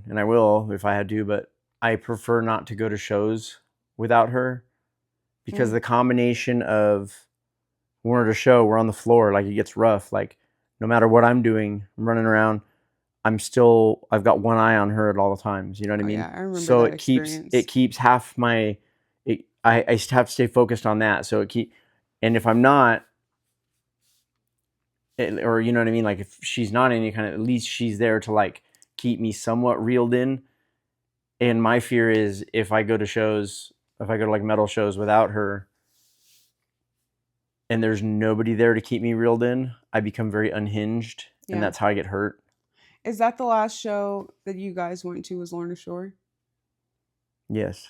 and I will if I had to, but I prefer not to go to shows without her because the combination of when we're at a show, we're on the floor, like it gets rough. Like no matter what I'm doing, I'm running around, I've got one eye on her at all the times. You know what I mean? Yeah, I remember so that it keeps half my, I have to stay focused on that. So and if I'm not, or you know what I mean? Like if she's not any kind of, at least she's there to like keep me somewhat reeled in. And my fear is if I go to like metal shows without her and there's nobody there to keep me reeled in, I become very unhinged, and that's how I get hurt. Is that the last show that you guys went to was Lorna Shore? Yes.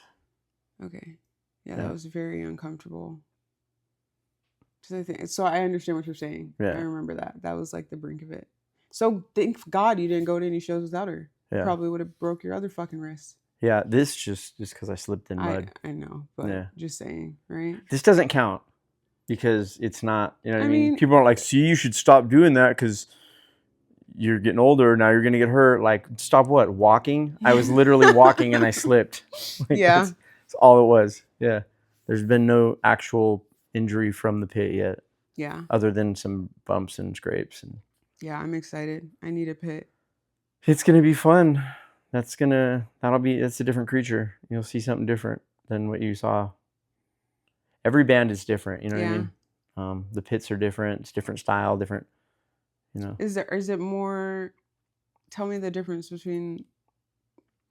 Okay. Yeah, that was very uncomfortable. So I understand what you're saying. Yeah. I remember that. That was like the brink of it. So thank God you didn't go to any shows without her. Yeah. Probably would have broke your other fucking wrist. Yeah, this just because I slipped in mud. I know, but just saying, right? This doesn't count because it's not, you know what I mean? People aren't like, see, you should stop doing that because you're getting older. Now you're going to get hurt. Like, stop what? Walking? I was literally walking and I slipped. Like, yeah. That's all it was. Yeah. There's been no actual injury from the pit yet. Yeah. Other than some bumps and scrapes. Yeah, I'm excited. I need a pit. It's going to be fun. That's a different creature. You'll see something different than what you saw. Every band is different, you know what I mean? The pits are different. It's different style, different, you know. Is it more, tell me the difference between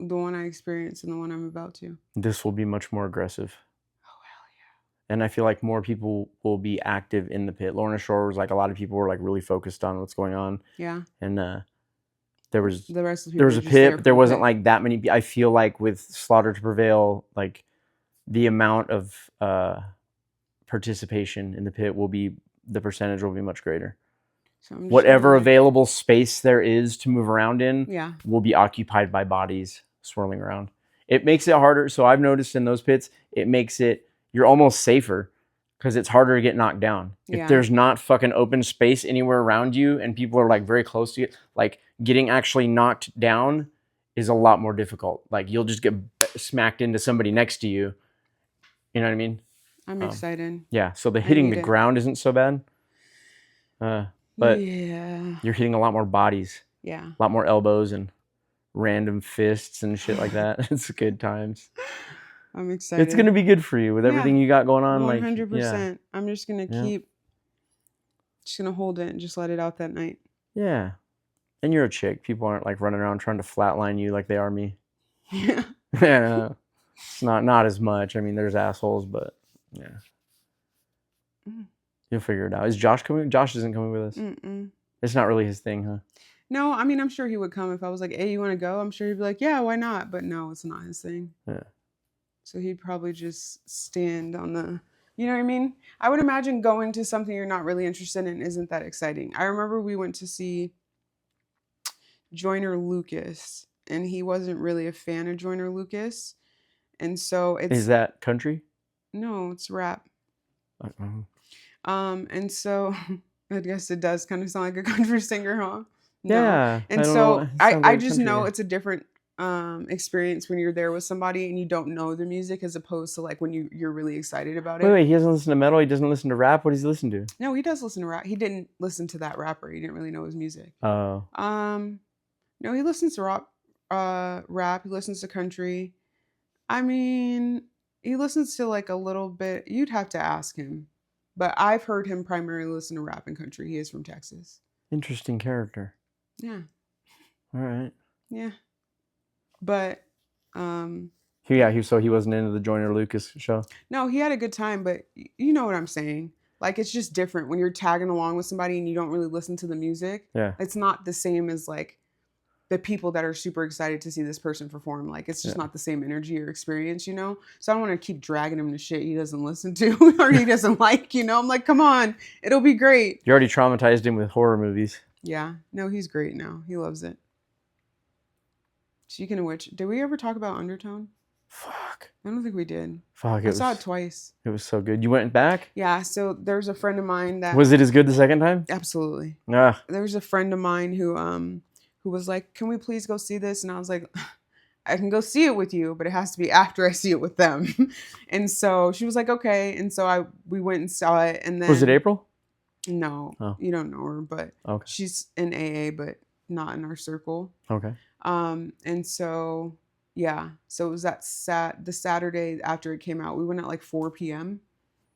the one I experienced and the one I'm about to. This will be much more aggressive. Oh, hell yeah. And I feel like more people will be active in the pit. Lorna Shore was like, a lot of people were like really focused on what's going on. Yeah. And there was the rest of the there was a pit, but there wasn't like that many. I feel like with Slaughter to Prevail, like the amount of participation in the pit the percentage will be much greater. So whatever available space there is to move around in will be occupied by bodies swirling around. It makes it harder. So I've noticed in those pits, you're almost safer because it's harder to get knocked down. Yeah. If there's not fucking open space anywhere around you and people are like very close to you, like getting actually knocked down is a lot more difficult. Like you'll just get smacked into somebody next to you. You know what I mean? I'm excited. Yeah. So the hitting need the it. ground isn't so bad. But yeah. you're hitting a lot more bodies, Yeah. a lot more elbows and random fists and shit like that. It's good times. I'm excited. It's gonna be good for you with Yeah. everything you got going on. 100%. Like, yeah. I'm just gonna just gonna hold it and just let it out that night. Yeah. And you're a chick. People aren't like running around trying to flatline you like they are me. Yeah. Yeah. It's not as much. I mean, there's assholes, but yeah. You'll figure it out. Is Josh coming? Josh isn't coming with us. Mm-mm. It's not really his thing, huh? No, I mean, I'm sure he would come if I was like, hey, you want to go? I'm sure he'd be like, yeah, why not? But no, it's not his thing. Yeah. So he'd probably just stand on the, you know what I mean? I would imagine going to something you're not really interested in isn't that exciting. I remember we went to see Joyner Lucas, and he wasn't really a fan of Joyner Lucas. And so it's... Is that country? No, it's rap. Uh-oh. And so I guess it does kind of sound like a country singer, huh? No. Yeah. And so I just know it's a different experience when you're there with somebody and you don't know the music as opposed to like when you're really excited about it. Wait, he doesn't listen to metal? He doesn't listen to rap? What does he listen to? No, he does listen to rap. He didn't listen to that rapper. He didn't really know his music. Oh. No, he listens to rap. He listens to country. I mean, he listens to like a little bit. You'd have to ask him. But I've heard him primarily listen to rap and country. He is from Texas. Interesting character. Yeah. All right. Yeah. But so he wasn't into the Joyner Lucas show? No, he had a good time, but you know what I'm saying. Like, it's just different when you're tagging along with somebody and you don't really listen to the music. Yeah. It's not the same as like the people that are super excited to see this person perform. Like, it's just not the same energy or experience, you know? So I don't want to keep dragging him to shit he doesn't listen to or he doesn't like, you know? I'm like, come on, it'll be great. You already traumatized him with horror movies. Yeah. No, he's great now. He loves it. Speaking of which, did we ever talk about Undertone? Fuck. I don't think we did. Fuck. I saw it twice. It was so good. You went back? Yeah. So there's a friend of mine that... Was it as good the second time? Absolutely. Ah. There's a friend of mine who was like, can we please go see this? And I was like, I can go see it with you, but it has to be after I see it with them. And so she was like, okay. And so we went and saw it. And then... Was it April? No. Oh. You don't know her, but okay. She's in AA, but not in our circle. Okay. And so, yeah. So it was the Saturday after it came out. We went at like 4 p.m.,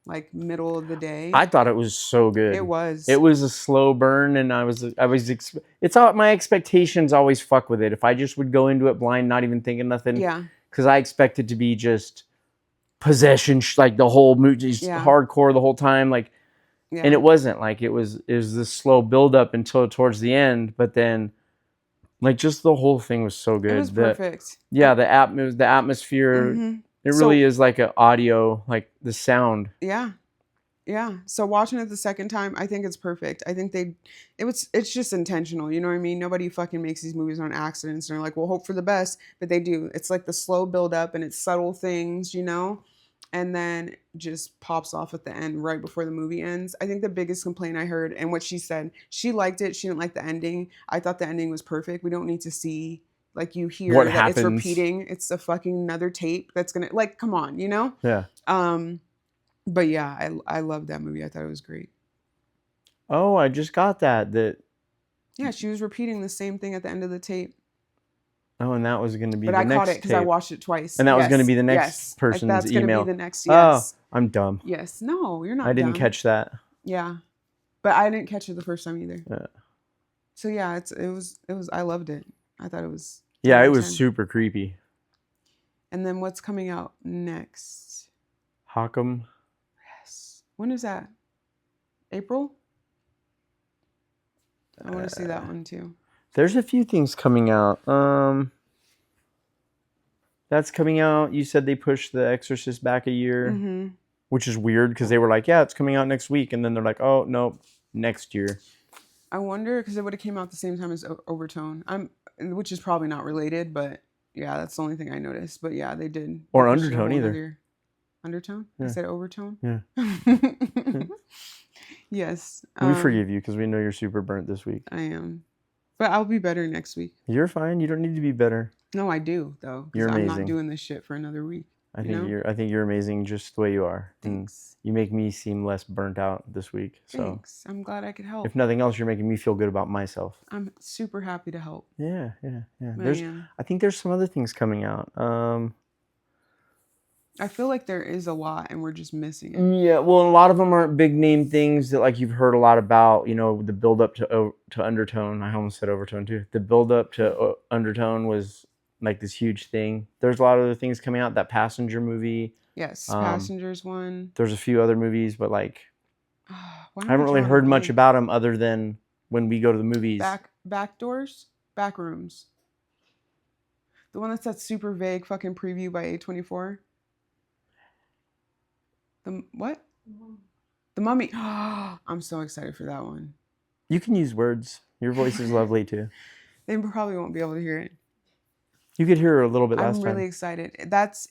like middle of the day. I thought it was so good. It was. It was a slow burn, and it's all my expectations always fuck with it. If I just would go into it blind, not even thinking nothing. Yeah. Because I expect it to be just possession, like the whole movie, just hardcore the whole time, like. Yeah. And it wasn't like it was this slow build up until towards the end, but then like just the whole thing was so good. It was perfect. Yeah, the atmosphere. Mm-hmm. It really is like an audio, like the sound. Yeah. Yeah. So watching it the second time, I think it's perfect. I think it's just intentional. You know what I mean? Nobody fucking makes these movies on accidents and they're like, well, hope for the best, but they do. It's like the slow build up and it's subtle things, you know? And then just pops off at the end right before the movie ends. I think the biggest complaint I heard, and what she said, she liked it. She didn't like the ending. I thought the ending was perfect. We don't need to see, like, you hear what that happens. It's repeating. It's a fucking another tape that's gonna, like, come on, you know? Yeah. But yeah, I love that movie. I thought it was great. Oh, I just got that. Yeah, she was repeating the same thing at the end of the tape. Oh, and that was going to be the next But I caught it because I watched it twice. And that was going to be the next person's email. That's going to be the next, yes. Oh, I'm dumb. Yes. No, you're not I didn't catch that. Yeah. But I didn't catch it the first time either. Yeah. So yeah, it was I loved it. I thought it was... Yeah, it was super creepy. And then what's coming out next? Hawk'em. Yes. When is that? April? I want to see that one too. There's a few things coming out. That's coming out. You said they pushed The Exorcist back a year, which is weird because they were like, yeah, it's coming out next week. And then they're like, oh, no, next year. I wonder because it would have came out the same time as Overtone, which is probably not related, but yeah, that's the only thing I noticed. But yeah, they did. Or Undertone either. Undertone? I Yeah. said overtone? Yeah. Yes. We forgive you because we know you're super burnt this week. I am. But I'll be better next week. You're fine. You don't need to be better. No, I do, though. You're Because I'm not amazing. doing this shit for another week. I You think know? I think you're amazing just the way you are. And Thanks. you make me seem less burnt out this week. So Thanks. I'm glad I could help. if nothing else, you're making me feel good about myself. I'm super happy to help. Yeah. I I think there's some other things coming out. I feel like there is a lot and we're just missing it. Yeah, well, a lot of them aren't big name things that like you've heard a lot about. You know, the build up to Undertone. I almost said Overtone too. The build up to Undertone was like this huge thing. There's a lot of other things coming out. That Passenger movie. Yes, Passengers one. There's a few other movies, but like Why I am haven't really drawing a heard much blank? about them other than when we go to the movies. Back doors, back rooms. The one that's that super vague fucking preview by A24. The what? The Mummy. I'm so excited for that one. You can use words. Your voice is lovely too. They probably won't be able to hear it. You could hear her a little bit last I'm really time. excited. That's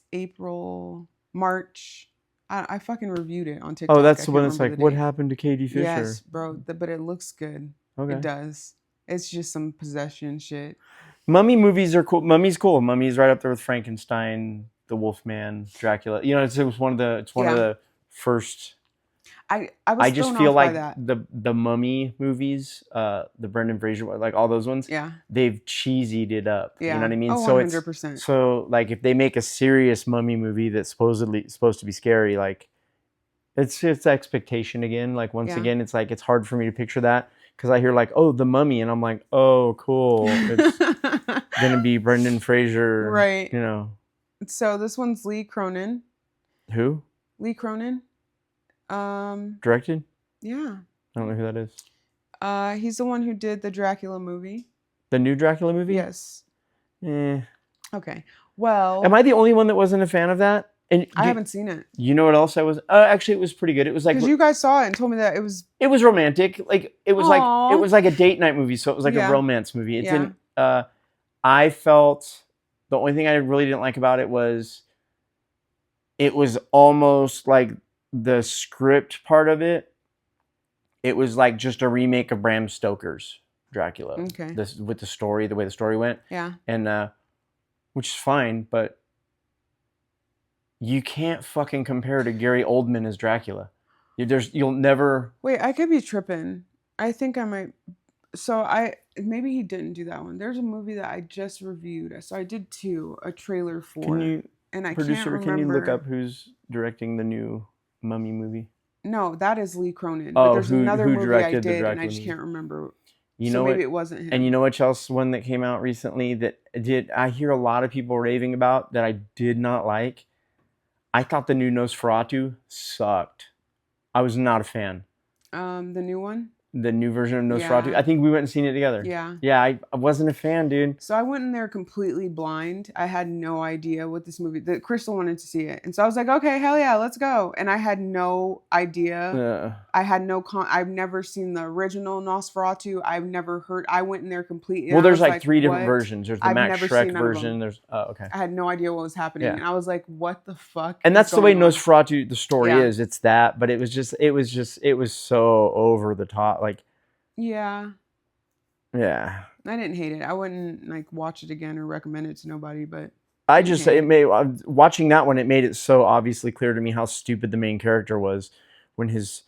March. I fucking reviewed it on TikTok. Oh, that's I the one can't that's remember like, the what date. happened to Katie Fisher? Yes, bro. But it looks good. Okay. It does. It's just some possession shit. Mummy movies are cool. Mummy's cool. Mummy's right up there with Frankenstein, the Wolfman, Dracula. You know, it's one of the first. I I was just thrown feel off by like that. the Mummy movies, the Brendan Fraser, like all those ones, Yeah. they've cheesied it up. Yeah. You know what I mean? Oh, So 100%. so like if they make a serious Mummy movie that's supposedly supposed to be scary, like it's expectation again. Like once Yeah. again, it's like it's hard for me to picture that because I hear like, oh, the Mummy, and I'm like, oh, cool. It's gonna be Brendan Fraser, Right. You know So this one's Lee Cronin. who Lee Cronin. directed? Yeah. I don't know who that is. He's the one who did the Dracula movie. The new Dracula movie? Yes. Eh. Okay. Well, Am I the only one that wasn't a fan of that? And I haven't seen it. You know what else I was? Actually, it was pretty good. It was like Because you guys saw it and told me that it was. it was romantic. Like it was Aw. like it was like a date night movie. So it was like Yeah. a romance movie. It's Yeah. I felt the only thing I really didn't like about it was almost like the script part of it. It was like just a remake of Bram Stoker's Dracula. Okay. This with the story, the way the story went, Yeah. and which is fine, but you can't fucking compare to Gary Oldman as Dracula. You'll never. Wait, I could be tripping. I think I might. So maybe he didn't do that one. There's a movie that I just reviewed. So I did two, a trailer for. Can you, and I producer? can't remember. Can you look up who's directing the new Mummy movie? No, that is Lee Cronin. Oh, But there's another who movie I directed the did, and I Dracula just movie? can't remember. You So know maybe what? it wasn't him. And you know what else? One that came out recently that I hear a lot of people raving about that I did not like. I thought the new Nosferatu sucked. I was not a fan. The new one. The new version of Nosferatu. Yeah. I think we went and seen it together. Yeah. Yeah, I wasn't a fan, dude. So I went in there completely blind. I had no idea what this movie. That Crystal wanted to see it, and so I was like, "Okay, hell yeah, let's go." And I had no idea. I had no. I've never seen the original Nosferatu. I've never heard. I went in there completely. Well, and I there's was like 3 different "What?" versions. There's the I've Max never Shrek seen none of version. them. There's okay. I had no idea what was happening, Yeah. and I was like, "What the fuck?" And is that's the way going on? Nosferatu the story Yeah. is. It's that, but it was so over the top. Like, Yeah, yeah. I didn't hate it. I wouldn't like watch it again or recommend it to nobody. But I just Okay. it made watching that one. It made it so obviously clear to me how stupid the main character was when his,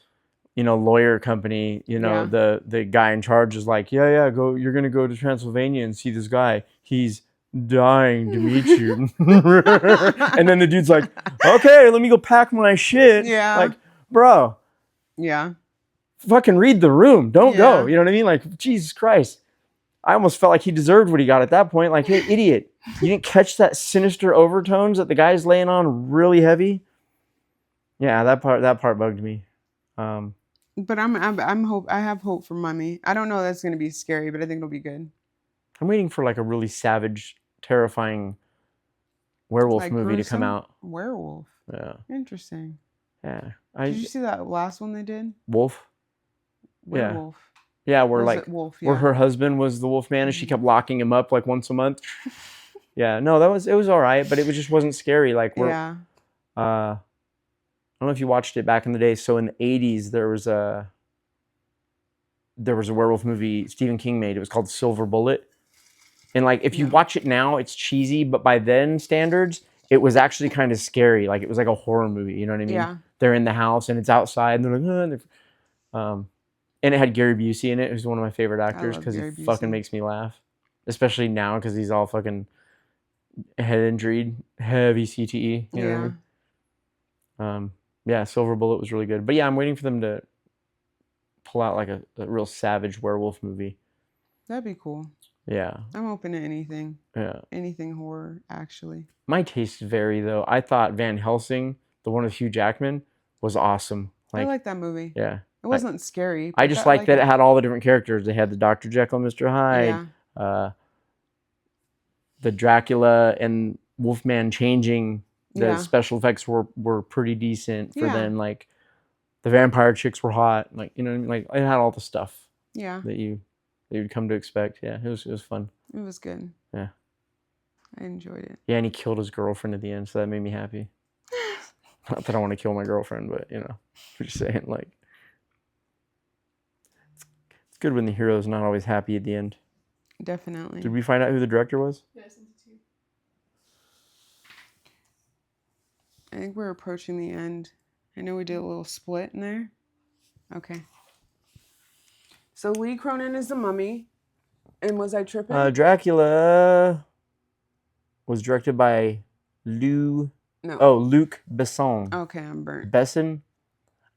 lawyer company. Yeah. The guy in charge is like, yeah, go. You're gonna go to Transylvania and see this guy. He's dying to meet you. And then the dude's like, okay, let me go pack my shit. Yeah. Like, bro, yeah, fucking read the room. Don't go. Yeah. You know what I mean? Like, Jesus Christ. I almost felt like he deserved what he got at that point. Like, hey, idiot, you didn't catch that sinister overtones that the guy's laying on really heavy. Yeah, that part bugged me. but I have hope for Mummy. I don't know that's gonna be scary, but I think it'll be good. I'm waiting for like a really savage, terrifying werewolf Like movie to come gruesome? out. Werewolf. Yeah, Interesting. yeah. Did you see that last one they did? Wolf. Yeah. Werewolf. Yeah, where Was like it Wolf? where Yeah. her husband was the wolf man and she Mhm. kept locking him up like once a month. Yeah, no, it was all right, but it just wasn't scary. Like we're Yeah. don't know if you watched it back in the day. So in the 80s, there was a werewolf movie Stephen King made. It was called Silver Bullet. And like, if you watch it now, it's cheesy, but by then standards, it was actually kind of scary. Like, it was like a horror movie. You know what I mean? Yeah. They're in the house and it's outside, and they're like, and it had Gary Busey in it, who's one of my favorite actors because he Gary Busey. fucking makes me laugh, especially now because he's all fucking head injured, heavy CTE. You know what I mean? Yeah, Silver Bullet was really good. But yeah, I'm waiting for them to pull out like a real savage werewolf movie. That'd be cool. Yeah. I'm open to anything. Yeah. Anything horror, actually. My tastes vary though. I thought Van Helsing, the one with Hugh Jackman, was awesome. I like that movie. Yeah. It wasn't scary. I just liked that it had all the different characters. They had the Dr. Jekyll and Mr. Hyde, the Dracula and Wolfman changing. The special effects were pretty decent for then. Like, the vampire chicks were hot. Like, you know what I mean? Like, it had all the stuff. Yeah. That you'd come to expect. Yeah, it was fun. It was good. Yeah. I enjoyed it. Yeah, and he killed his girlfriend at the end, so that made me happy. Not that I want to kill my girlfriend, but you know, I'm just saying, like, it's good when the hero's not always happy at the end. Definitely. Did we find out who the director was? Yeah, I sent it to you. I think we're approaching the end. I know we did a little split in there. Okay. So Lee Cronin is the Mummy. And was I tripping? Dracula was directed by Luc Besson. Okay, I'm burnt. Besson?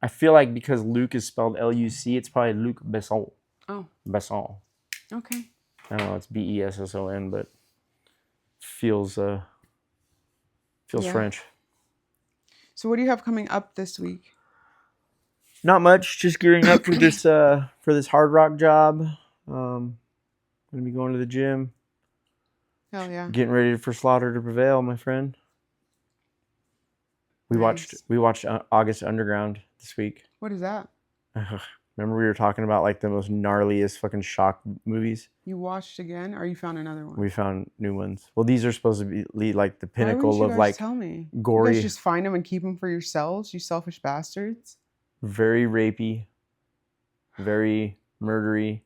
I feel like because Luc is spelled L-U-C, it's probably Luc Besson. Oh. Besson. Okay. I don't know, it's B-E-S-S-O-N, but feels French. So what do you have coming up this week? Not much, just gearing up for this hard rock job. Gonna be going to the gym. Hell yeah. Getting ready for Slaughter to Prevail, my friend. We watched August Underground this week. What is that? Remember we were talking about like the most gnarliest fucking shock movies? You watched again, or you found another one? We found new ones. Well, these are supposed to be like the pinnacle Why wouldn't you of guys like tell me? gory. You guys just find them and keep them for yourselves, you selfish bastards. Very rapey, very murdery,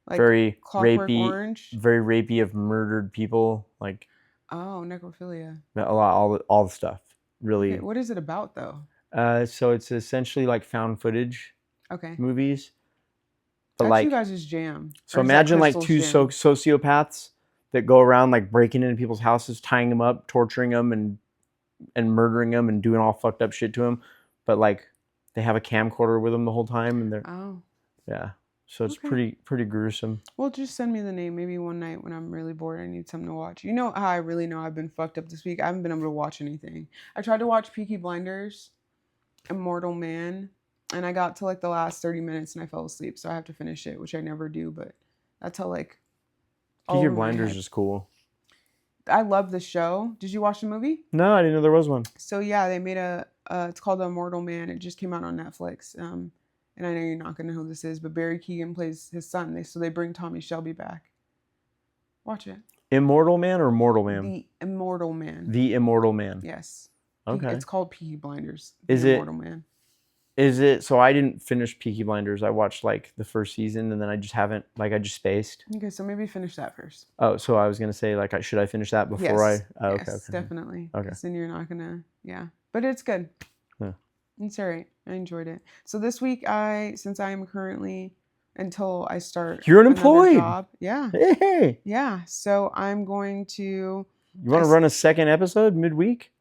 Like very Clockwork rapey, Orange? very rapey of murdered people. Like necrophilia. all the stuff. Really. Okay, what is it about though? So it's essentially like found footage Okay. movies. But That's like you guys' jam. So Or is that imagine like Crystal's two jam? sociopaths that go around like breaking into people's houses, tying them up, torturing them, and murdering them and doing all fucked up shit to them. But like they have a camcorder with them the whole time, and they're yeah. So it's Okay. pretty gruesome. Well, just send me the name. Maybe one night when I'm really bored, I need something to watch. You know how I really know I've been fucked up this week? I haven't been able to watch anything. I tried to watch Peaky Blinders, Immortal Man, and I got to like the last 30 minutes and I fell asleep. So I have to finish it, which I never do. But that's how like. all Peaky over my Blinders head. is cool. I love the show. Did you watch the movie? No, I didn't know there was one. So yeah, they made it's called The Immortal Man. It just came out on Netflix. And I know you're not gonna know who this is, but Barry Keoghan plays his son. So they bring Tommy Shelby back. Watch it. Immortal Man or Mortal Man? The Immortal Man. The Immortal Man. Yes. Okay. It's called Peaky Blinders. Is The it- Immortal Man? Is it? So I didn't finish Peaky Blinders. I watched like the first season, and then I just haven't. Like I just spaced. Okay, so maybe finish that first. Oh, so I was gonna say like, should I finish that before Yes. I? Oh, okay, Yes, okay. definitely. Okay. 'Cause then you're not gonna. Yeah, but it's good. Yeah. It's alright. I enjoyed it. So this week, since I am currently until I start. You're another unemployed. job, yeah. Hey, Yeah. So I'm going to. you want to run a second episode midweek?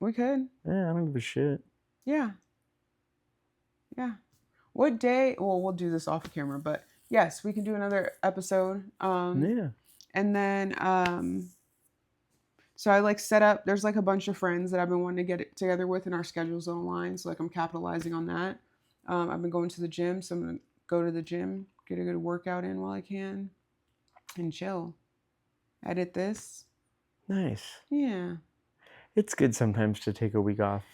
We could. Yeah, I don't give a shit. Yeah. Yeah. What day? Well, we'll do this off camera, but yes, we can do another episode. Yeah. And then, so I like set up, there's like a bunch of friends that I've been wanting to get it together with, and our schedules don't align. So like I'm capitalizing on that. I've been going to the gym, so I'm going to go to the gym, get a good workout in while I can, and chill. Edit this. Nice. Yeah. It's good sometimes to take a week off.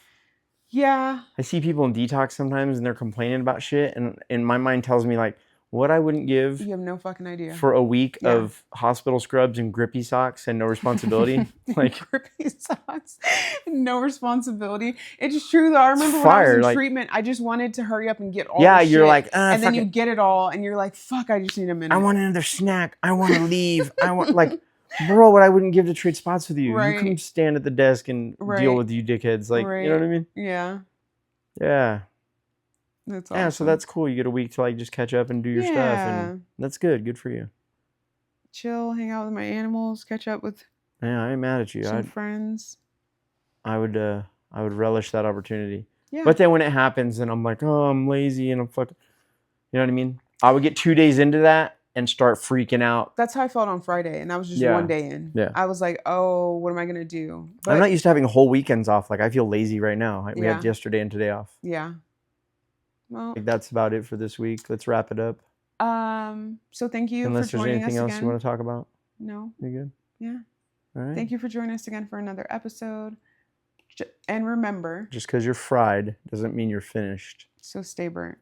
Yeah. I see people in detox sometimes and they're complaining about shit, and my mind tells me like, What I wouldn't give You have no fucking idea. for a week Yeah. of hospital scrubs and grippy socks and no responsibility. Like, grippy socks, no responsibility. It's true though. I remember when I was fire, in like- treatment, I just wanted to hurry up and get all yeah, the you're shit, like, and then fuck you it. get it all, and you're like, fuck, I just need a minute. I want another snack. I want to leave. I want, like, bro, what I wouldn't give to trade spots with you. Right. You come stand at the desk and deal Right. with you dickheads. Like, you know what I mean? Yeah, Yeah. that's awesome. Yeah, so that's cool. You get a week to like just catch up and do your stuff, and that's good. Good for you. Chill, hang out with my animals, catch up with Yeah, I ain't mad at you. some friends. I would relish that opportunity. Yeah. But then when it happens, and I'm like, oh, I'm lazy and I'm fucking, you know what I mean? I would get 2 days into that and start freaking out. That's how I felt on Friday, and that was just Yeah. one day in. Yeah. I was like, oh, what am I gonna do? I'm not used to having whole weekends off. Like I feel lazy right now. We had Yeah. yesterday and today off. Yeah. Well, Like that's about it for this week. Let's wrap it up. so thank you Unless for there's joining anything us else again. you want to talk about. No. You good? Yeah. All right. Thank you for joining us again for another episode. And remember, Just because you're fried doesn't mean you're finished. so stay burnt.